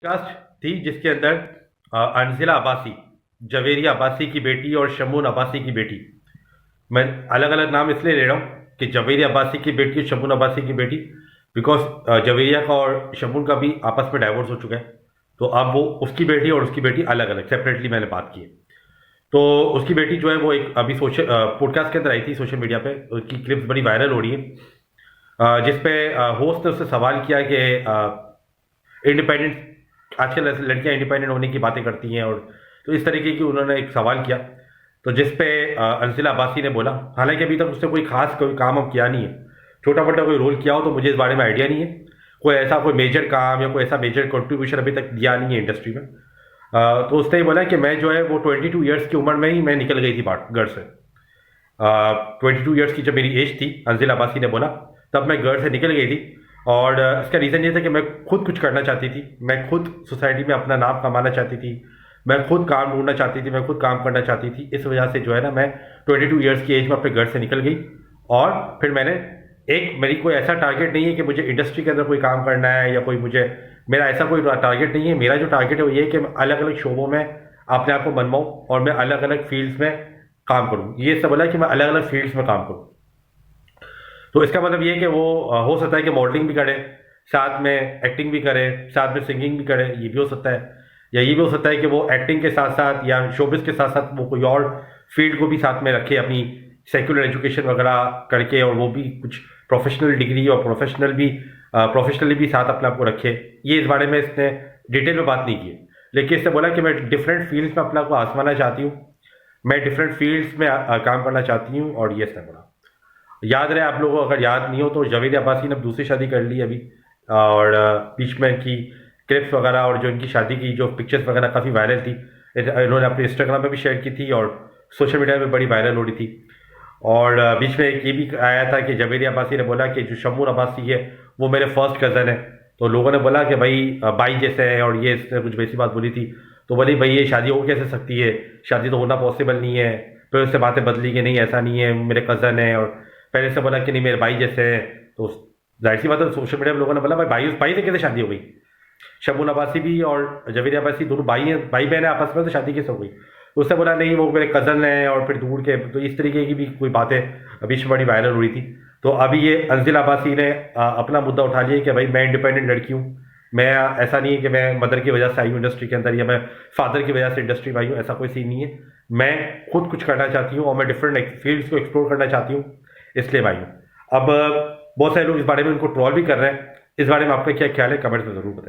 Cast थी जिसके अंदर अंजिला अब्बासी, जवेरिया अब्बासी की बेटी और शमून अब्बासी की बेटी। मैं अलग अलग नाम इसलिए ले रहा हूँ कि जवेरिया अब्बासी की बेटी और शमून अब्बासी की बेटी, बिकॉज जवेरिया का और शमून का भी आपस में डाइवोर्स हो चुका है। तो अब वो उसकी बेटी और उसकी बेटी अलग अलग सेपरेटली मैंने बात की है। तो उसकी बेटी जो है वो एक अभी सोशल पॉडकास्ट के अंदर आई थी सोशल मीडिया पे, उसकी क्लिप्स बड़ी वायरल हो रही है, जिसपे होस्ट ने उससे सवाल किया कि इंडिपेंडेंट आजकल ऐसे लड़कियां इंडिपेंडेंट होने की बातें करती हैं, और तो इस तरीके की उन्होंने एक सवाल किया। तो जिसपे अंजिला अब्बासी ने बोला, हालांकि अभी तक उसने कोई खास कोई काम अब किया नहीं है, छोटा मोटा कोई रोल किया हो तो मुझे इस बारे में आइडिया नहीं है, कोई मेजर काम या कोई ऐसा मेजर कंट्रीब्यूशन अभी तक दिया नहीं है इंडस्ट्री में। तो उसने बोला कि मैं जो है वो 22 ईयर्स की उम्र में ही मैं निकल गई थी घर से। 22 ईयर्स की जब मेरी एज थी, अंजिला अब्बासी ने बोला, तब मैं घर से निकल गई थी। और इसका रीज़न ये था कि मैं खुद कुछ करना चाहती थी, मैं खुद सोसाइटी में अपना नाम कमाना चाहती थी, मैं खुद काम ढूंढना चाहती थी, मैं खुद काम करना चाहती थी। इस वजह से जो है ना, मैं 22 ईयर्स की एज में अपने घर से निकल गई। और फिर मैंने मेरी कोई ऐसा टारगेट नहीं है कि मुझे इंडस्ट्री के अंदर कोई काम करना है, या कोई मुझे मेरा ऐसा कोई टारगेट नहीं है। मेरा जो टारगेट है वो ये है कि मैं अलग अलग शोबों में अपने आप को मनवाऊँ और मैं अलग अलग फील्ड्स में काम करूँ। ये सब बोला कि मैं अलग अलग फील्ड्स में काम करूँ। तो इसका मतलब ये है कि वो हो सकता है कि मॉडलिंग भी करे, साथ में एक्टिंग भी करे, साथ में सिंगिंग भी करे, ये भी हो सकता है। या ये भी हो सकता है कि वो एक्टिंग के साथ साथ या शोबिस के साथ साथ वो कोई और फील्ड को भी साथ में रखे, अपनी सेक्युलर एजुकेशन वगैरह करके, और वो भी कुछ प्रोफेशनल डिग्री और प्रोफेशनली भी साथ अपने आप को रखे। ये इस बारे में इसने डिटेल में बात नहीं की, लेकिन इसने बोला कि मैं डिफरेंट फील्ड्स में अपने आप को आजमाना चाहती हूँ, मैं डिफरेंट फील्ड्स में काम करना चाहती हूँ। और ये इसने बोला। याद रहे आप लोगों को, अगर याद नहीं हो तो जवेरिया अब्बासी ने अब दूसरी शादी कर ली अभी, और बीच में की क्लिप्स वगैरह और जो इनकी शादी की जो पिक्चर्स वगैरह काफ़ी वायरल थी, इन्होंने अपने इंस्टाग्राम पे भी शेयर की थी और सोशल मीडिया पे बड़ी वायरल हो रही थी। और बीच में एक ये भी आया था कि जवेरिया अब्बासी ने बोला कि जो शमून अब्बासी है वो मेरे फर्स्ट कज़न है। तो लोगों ने बोला कि भाई भाई जैसे है, और ये इसने कुछ वैसी बात बोली थी। तो बोली भाई ये शादी हो कैसे सकती है, शादी तो होना पॉसिबल नहीं है। फिर उससे बातें बदली कि नहीं ऐसा नहीं है, मेरे कज़न है। और पहले से बोला कि नहीं मेरे भाई जैसे हैं। तो जाहिर सी बात है, सोशल मीडिया में लोगों ने बोला भाई भाई से कैसे शादी हो गई, शमून अब्बासी भी और जवेरिया अब्बासी दोनों भाई बहन है आपस में, तो शादी कैसे हो गई। उसने बोला नहीं वो मेरे कज़न हैं और फिर दूर के। तो इस तरीके की भी कोई बातें बीच में बड़ी वायरल हो रही थी। तो अभी ये अंजिला अब्बासी ने अपना मुद्दा उठा लिया कि भाई मैं इंडिपेंडेंट लड़की हूँ, मैं ऐसा नहीं है कि मैं मदर की वजह से आई हूँ इंडस्ट्री के अंदर, या मैं फादर की वजह से इंडस्ट्री में आई हूँ, ऐसा कोई सीन नहीं है। मैं खुद कुछ करना चाहती हूँ और मैं डिफरेंट फील्ड्स को एक्सप्लोर करना चाहती हूँ, इसलिए मैं आई हूँ। अब बहुत सारे लोग इस बारे में उनको ट्रोल भी कर रहे हैं। इस बारे में आपका क्या ख्याल है, कमेंट्स में जरूर बताएं।